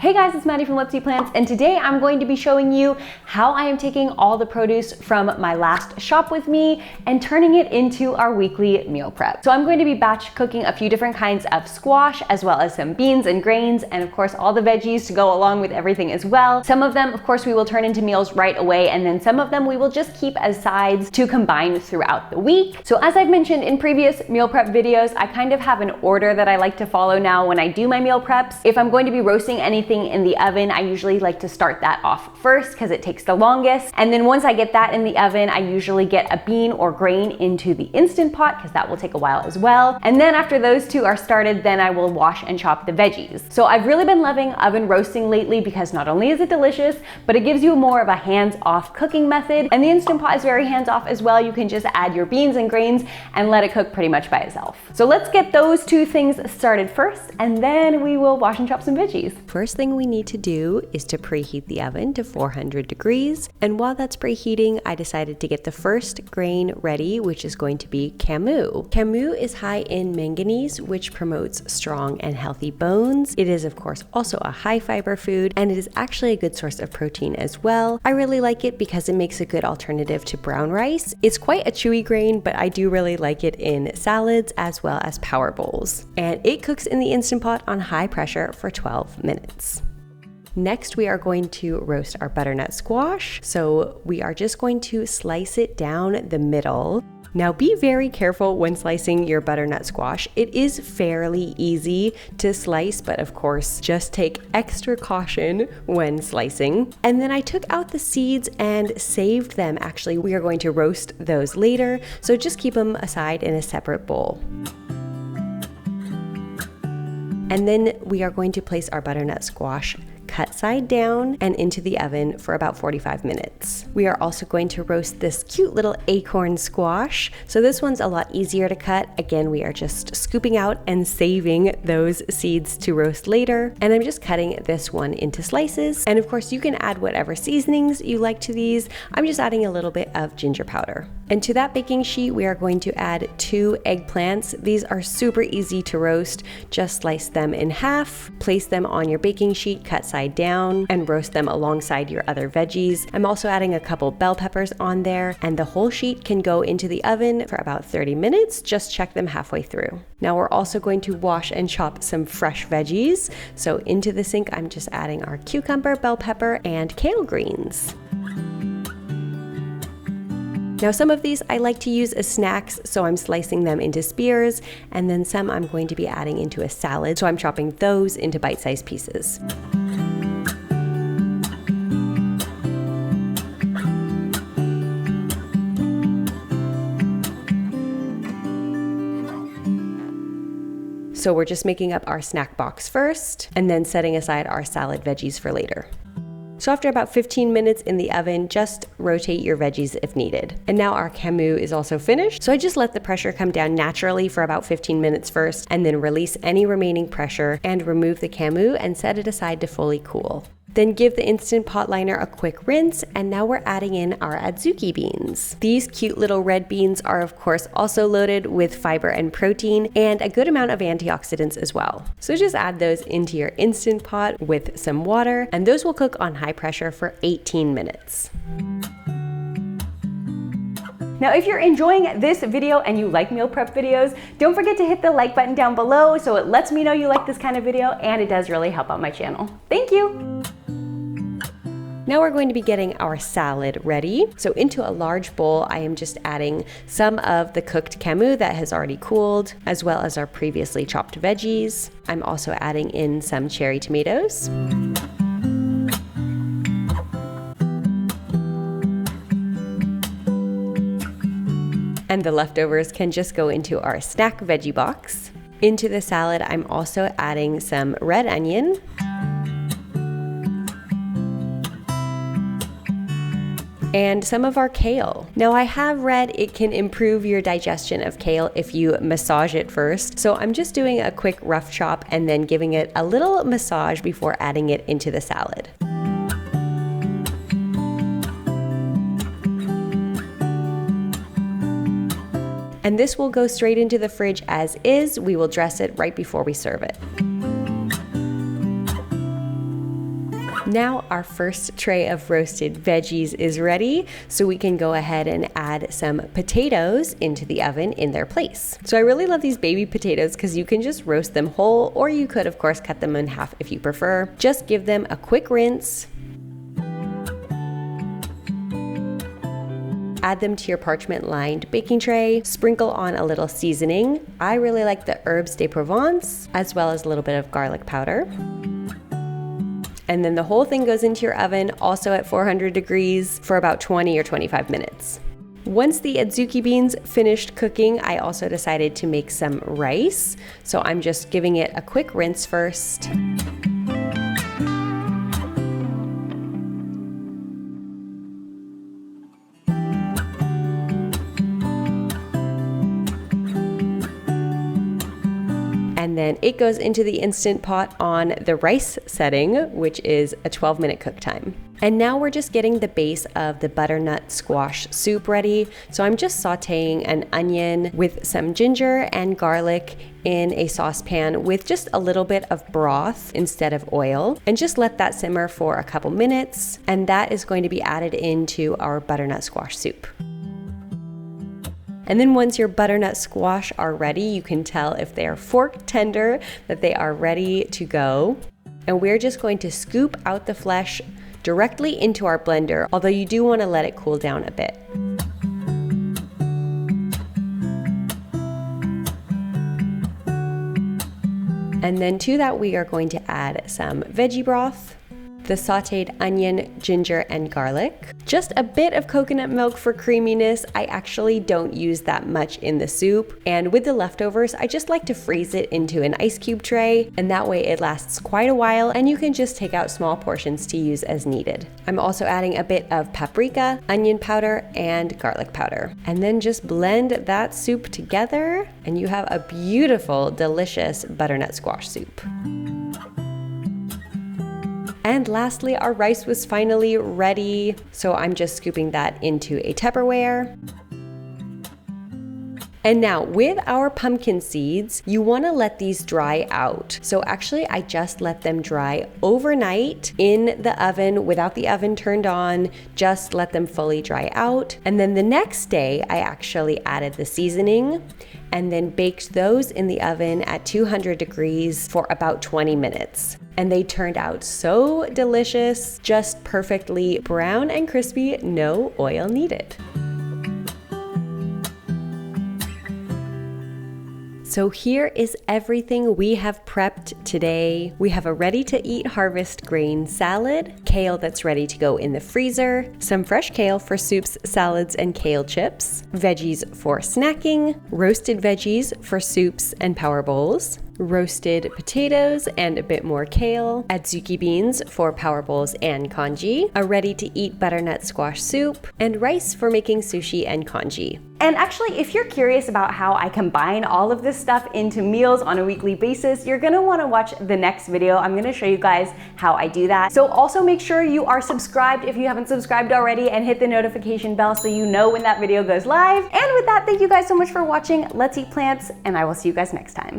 Hey guys, it's Maddie from Let's Eat Plants, and today I'm going to be showing you how I am taking all the produce from my last shop with me and turning it into our weekly meal prep. So I'm going to be batch cooking a few different kinds of squash, as well as some beans and grains, and of course all the veggies to go along with everything as well. Some of them, of course, we will turn into meals right away, and then some of them we will just keep as sides to combine throughout the week. So as I've mentioned in previous meal prep videos, I kind of have an order that I like to follow now when I do my meal preps. If I'm going to be roasting anything in the oven, I usually like to start that off first because it takes the longest. And then once I get that in the oven, I usually get a bean or grain into the Instant Pot because that will take a while as well. And then after those two are started, then I will wash and chop the veggies. So I've really been loving oven roasting lately because not only is it delicious, but it gives you more of a hands-off cooking method. And the Instant Pot is very hands-off as well. You can just add your beans and grains and let it cook pretty much by itself. So let's get those two things started first, and then we will wash and chop some veggies. First thing we need to do is to preheat the oven to 400 degrees. And while that's preheating, I decided to get the first grain ready, which is going to be camu. Camu is high in manganese, which promotes strong and healthy bones. It is, of course, also a high fiber food, and it is actually a good source of protein as well. I really like it because it makes a good alternative to brown rice. It's quite a chewy grain, but I do really like it in salads as well as power bowls. And it cooks in the Instant Pot on high pressure for 12 minutes. Next, we are going to roast our butternut squash. So we are just going to slice it down the middle. Now be very careful when slicing your butternut squash. It is fairly easy to slice, but of course, just take extra caution when slicing. And then I took out the seeds and saved them. Actually, we are going to roast those later, so just keep them aside in a separate bowl. And then we are going to place our butternut squash cut side down and into the oven for about 45 minutes. We are also going to roast this cute little acorn squash. So this one's a lot easier to cut. Again, we are just scooping out and saving those seeds to roast later. And I'm just cutting this one into slices. And of course, you can add whatever seasonings you like to these. I'm just adding a little bit of ginger powder. And to that baking sheet, we are going to add 2 eggplants. These are super easy to roast. Just slice them in half, place them on your baking sheet, cut side down, and roast them alongside your other veggies. I'm also adding a couple bell peppers on there, and the whole sheet can go into the oven for about 30 minutes. Just check them halfway through. Now we're also going to wash and chop some fresh veggies. So into the sink, I'm just adding our cucumber, bell pepper, and kale greens. Now some of these I like to use as snacks, so I'm slicing them into spears, and then some I'm going to be adding into a salad, so I'm chopping those into bite-sized pieces. So we're just making up our snack box first, and then setting aside our salad veggies for later. So after about 15 minutes in the oven, just rotate your veggies if needed. And now our camu is also finished. So I just let the pressure come down naturally for about 15 minutes first, and then release any remaining pressure and remove the camu and set it aside to fully cool. Then give the Instant Pot liner a quick rinse, and now we're adding in our adzuki beans. These cute little red beans are of course also loaded with fiber and protein and a good amount of antioxidants as well. So just add those into your Instant Pot with some water, and those will cook on high pressure for 18 minutes. Now, if you're enjoying this video and you like meal prep videos, don't forget to hit the like button down below so it lets me know you like this kind of video, and it does really help out my channel. Thank you. Now we're going to be getting our salad ready. So into a large bowl, I am just adding some of the cooked camu that has already cooled, as well as our previously chopped veggies. I'm also adding in some cherry tomatoes. And the leftovers can just go into our snack veggie box. Into the salad, I'm also adding some red onion, and some of our kale. Now I have read it can improve your digestion of kale if you massage it first. So I'm just doing a quick rough chop and then giving it a little massage before adding it into the salad. And this will go straight into the fridge as is. We will dress it right before we serve it. Now our first tray of roasted veggies is ready, so we can go ahead and add some potatoes into the oven in their place. So I really love these baby potatoes because you can just roast them whole, or you could of course cut them in half if you prefer. Just give them a quick rinse. Add them to your parchment-lined baking tray, sprinkle on a little seasoning. I really like the herbes de Provence, as well as a little bit of garlic powder. And then the whole thing goes into your oven, also at 400 degrees, for about 20 or 25 minutes. Once the adzuki beans finished cooking, I also decided to make some rice. So I'm just giving it a quick rinse first. And then it goes into the Instant Pot on the rice setting, which is a 12-minute cook time. And now we're just getting the base of the butternut squash soup ready. So I'm just sauteing an onion with some ginger and garlic in a saucepan with just a little bit of broth instead of oil, and just let that simmer for a couple minutes. And that is going to be added into our butternut squash soup. And then once your butternut squash are ready, you can tell if they are fork tender that they are ready to go. And we're just going to scoop out the flesh directly into our blender, although you do want to let it cool down a bit. And then to that we are going to add some veggie broth, the sauteed onion, ginger, and garlic. Just a bit of coconut milk for creaminess. I actually don't use that much in the soup. And with the leftovers, I just like to freeze it into an ice cube tray, and that way it lasts quite a while, and you can just take out small portions to use as needed. I'm also adding a bit of paprika, onion powder, and garlic powder. And then just blend that soup together, and you have a beautiful, delicious butternut squash soup. And lastly, our rice was finally ready, so I'm just scooping that into a Tupperware. And now with our pumpkin seeds, you want to let these dry out. So actually I just let them dry overnight in the oven without the oven turned on, just let them fully dry out. And then the next day I actually added the seasoning and then baked those in the oven at 200 degrees for about 20 minutes. And they turned out so delicious, just perfectly brown and crispy, no oil needed. So here is everything we have prepped today. We have a ready-to-eat harvest grain salad, kale that's ready to go in the freezer, some fresh kale for soups, salads, and kale chips, veggies for snacking, roasted veggies for soups and power bowls, roasted potatoes and a bit more kale, adzuki beans for power bowls and congee, a ready-to-eat butternut squash soup, and rice for making sushi and congee. And actually, if you're curious about how I combine all of this stuff into meals on a weekly basis, you're gonna wanna watch the next video. I'm gonna show you guys how I do that. So also make sure you are subscribed if you haven't subscribed already, and hit the notification bell so you know when that video goes live. And with that, thank you guys so much for watching Let's Eat Plants, and I will see you guys next time.